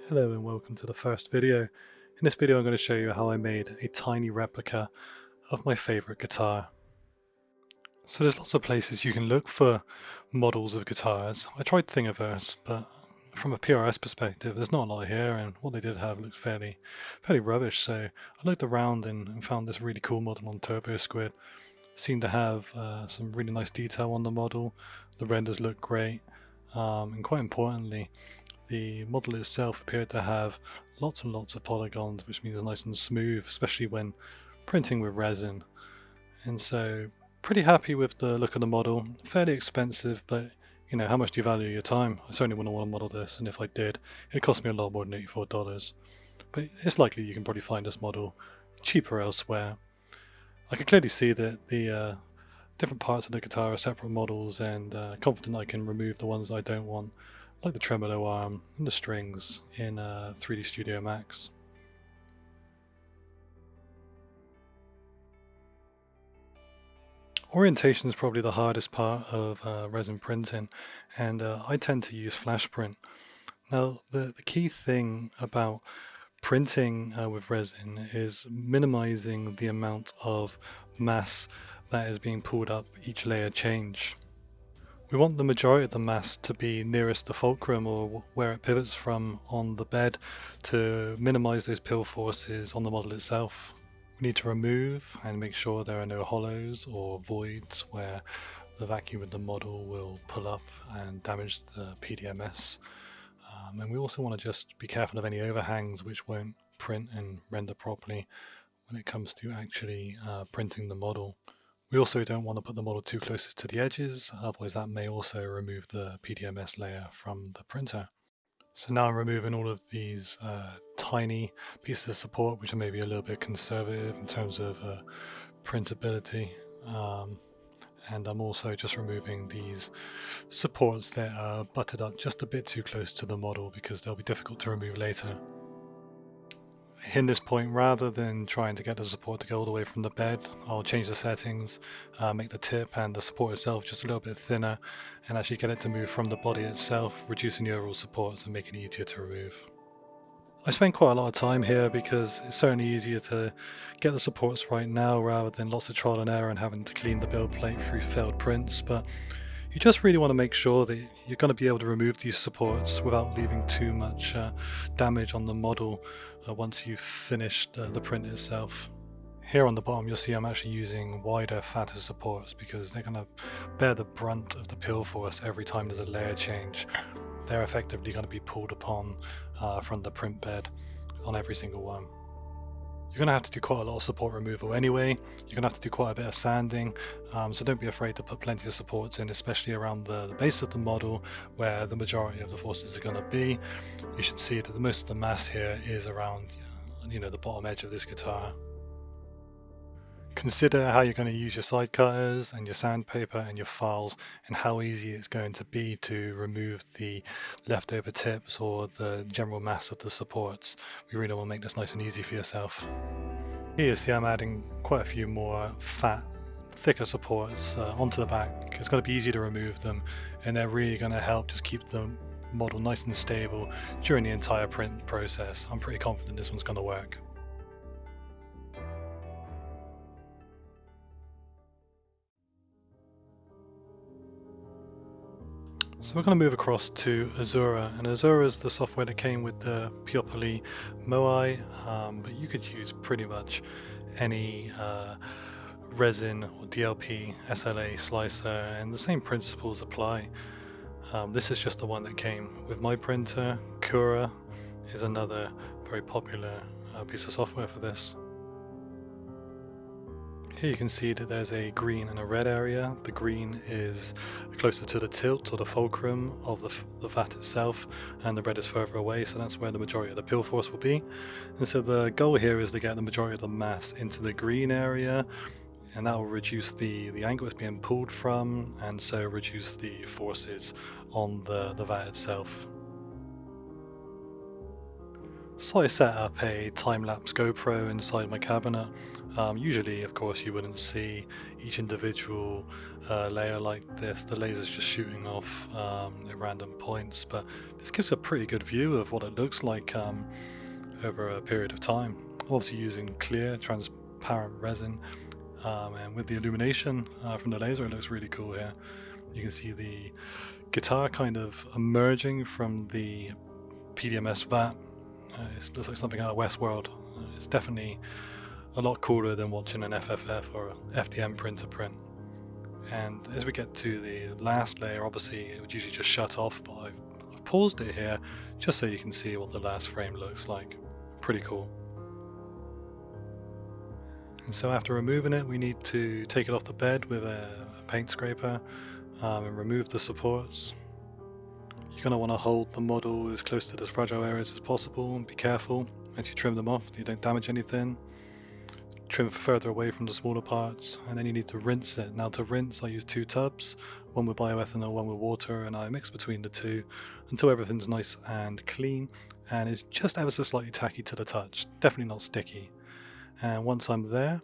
Hello and welcome to the first video. In this video I'm going to show you how I made a tiny replica of my favorite guitar. So there's lots of places you can look for models of guitars. I tried Thingiverse, but from a PRS perspective there's not a lot here, and what they did have looks fairly rubbish. So I looked around and found this really cool model on Turbo Squid. Seemed to have some really nice detail on the model. The renders look great, and quite importantly, the model itself appeared to have lots and lots of polygons, which means it's nice and smooth, especially when printing with resin. And so pretty happy with the look of the model. Fairly expensive, but you know, how much do you value your time? I certainly wouldn't want to model this, and if I did, it cost me a lot more than $84. But it's likely you can probably find this model cheaper elsewhere. I can clearly see that the different parts of the guitar are separate models, and confident I can remove the ones I don't want, like the tremolo arm and the strings in 3D Studio Max. Orientation is probably the hardest part of resin printing, and I tend to use Flashprint. Now the key thing about printing with resin is minimizing the amount of mass that is being pulled up each layer change. We want the majority of the mass to be nearest the fulcrum, or where it pivots from on the bed, to minimize those pill forces on the model itself. We need to remove and make sure there are no hollows or voids where the vacuum of the model will pull up and damage the PDMS. And we also want to just be careful of any overhangs which won't print and render properly when it comes to actually printing the model. We also don't want to put the model too close to the edges, otherwise that may also remove the PDMS layer from the printer. So now I'm removing all of these tiny pieces of support, which are maybe a little bit conservative in terms of printability. And I'm also just removing these supports that are butted up just a bit too close to the model, because they'll be difficult to remove later. In this point, rather than trying to get the support to go all the way from the bed, I'll change the settings, make the tip and the support itself just a little bit thinner, and actually get it to move from the body itself, reducing the overall supports and making it easier to remove. I spent quite a lot of time here because it's certainly easier to get the supports right now rather than lots of trial and error and having to clean the build plate through failed prints, but you just really want to make sure that you're going to be able to remove these supports without leaving too much damage on the model once you've finished the print itself. Here on the bottom you'll see I'm actually using wider, fatter supports because they're going to bear the brunt of the pill force every time there's a layer change. They're effectively going to be pulled upon from the print bed on every single one. You're going to have to do quite a lot of support removal anyway. You're going to have to do quite a bit of sanding, so don't be afraid to put plenty of supports in, especially around the base of the model where the majority of the forces are going to be. You should see that most of the mass here is around the bottom edge of this guitar. Consider how you're going to use your side cutters and your sandpaper and your files, and how easy it's going to be to remove the leftover tips or the general mass of the supports. We really want to make this nice and easy for yourself. Here you see I'm adding quite a few more fat, thicker supports onto the back. It's going to be easy to remove them, and they're really going to help just keep the model nice and stable during the entire print process. I'm pretty confident this one's going to work. So we're going to move across to Asura, and Asura is the software that came with the Peopoly Moai, but you could use pretty much any resin or DLP SLA slicer, and the same principles apply. This is just the one that came with my printer. Cura is another very popular piece of software for this. Here you can see that there's a green and a red area. The green is closer to the tilt or the fulcrum of the vat itself, and the red is further away, so that's where the majority of the pill force will be. And so the goal here is to get the majority of the mass into the green area, and that will reduce the angle it's being pulled from, and so reduce the forces on the vat itself. So I set up a time-lapse GoPro inside my cabinet. Usually, of course, you wouldn't see each individual layer like this. The laser's just shooting off at random points, but this gives a pretty good view of what it looks like over a period of time. I'm obviously using clear, transparent resin, and with the illumination from the laser, it looks really cool here. You can see the guitar kind of emerging from the PDMS vat. It looks like something out of Westworld. It's definitely a lot cooler than watching an FFF or a FDM printer print. And as we get to the last layer, obviously it would usually just shut off, but I've paused it here just so you can see what the last frame looks like. Pretty cool. And so after removing it, we need to take it off the bed with a paint scraper and remove the supports. You're going to want to hold the model as close to the fragile areas as possible and be careful as you trim them off that you don't damage anything. Trim further away from the smaller parts, and then you need to rinse it. Now to rinse, I use 2 tubs, one with bioethanol, one with water, and I mix between the two until everything's nice and clean and it's just ever so slightly tacky to the touch, definitely not sticky. And once I'm there,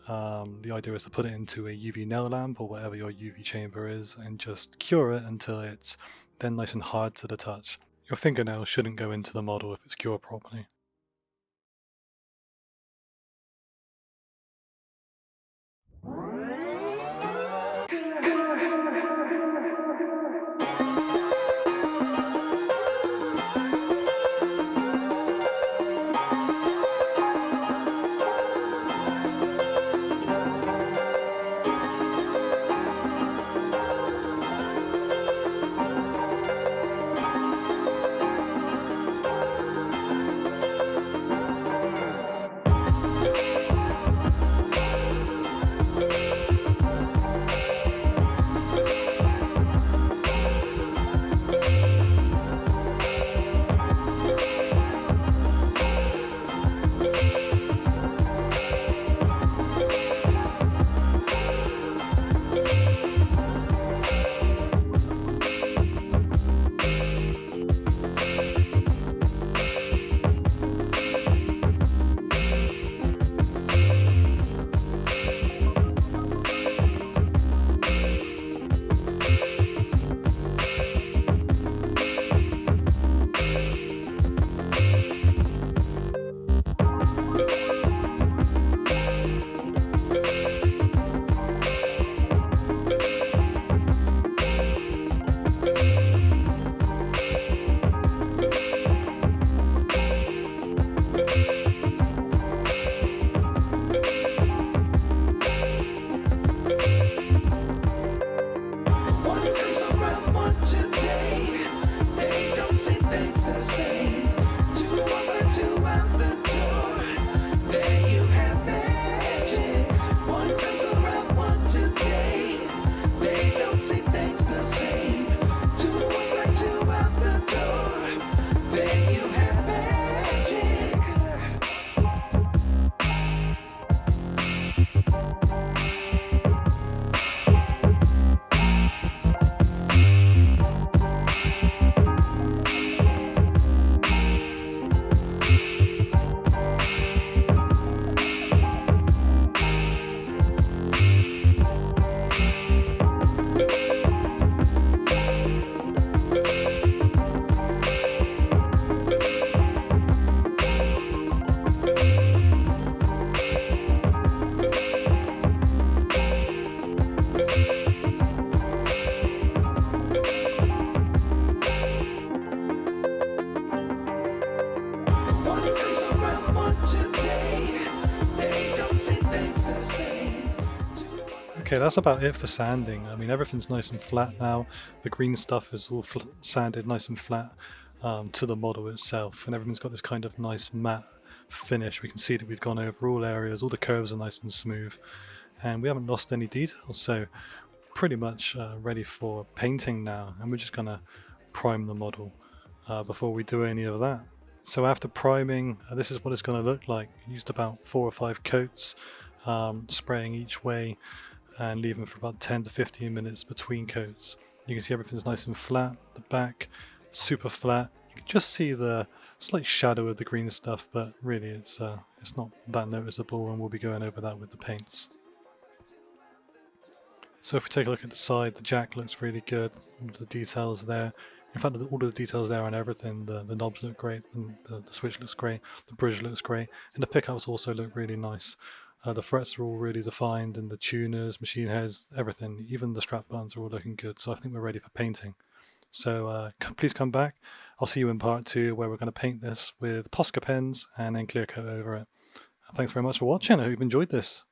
the idea is to put it into a UV nail lamp or whatever your UV chamber is and just cure it until it's then nice and hard to the touch. Your fingernail shouldn't go into the model if it's cured properly. Okay, that's about it for sanding. I mean, everything's nice and flat now. The green stuff is all sanded nice and flat to the model itself, and everything's got this kind of nice matte finish. We can see that we've gone over all areas, all the curves are nice and smooth, and we haven't lost any details, so pretty much ready for painting now. And we're just going to prime the model before we do any of that. So after priming, this is what it's going to look like. Used about 4 or 5 coats, spraying each way and leaving for about 10 to 15 minutes between coats. You can see everything's nice and flat. The back super flat. You can just see the slight shadow of the green stuff, but really it's not that noticeable, and we'll be going over that with the paints. So if we take a look at the side, the jack looks really good, the details there. In fact, all of the details there on everything, the knobs look great, and the switch looks great, the bridge looks great, and the pickups also look really nice. The frets are all really defined, and the tuners, machine heads, everything, even the strap buttons are all looking good, so I think we're ready for painting. So please come back. I'll see you in part 2, where we're going to paint this with Posca pens and then clear coat over it. Thanks very much for watching. I hope you've enjoyed this.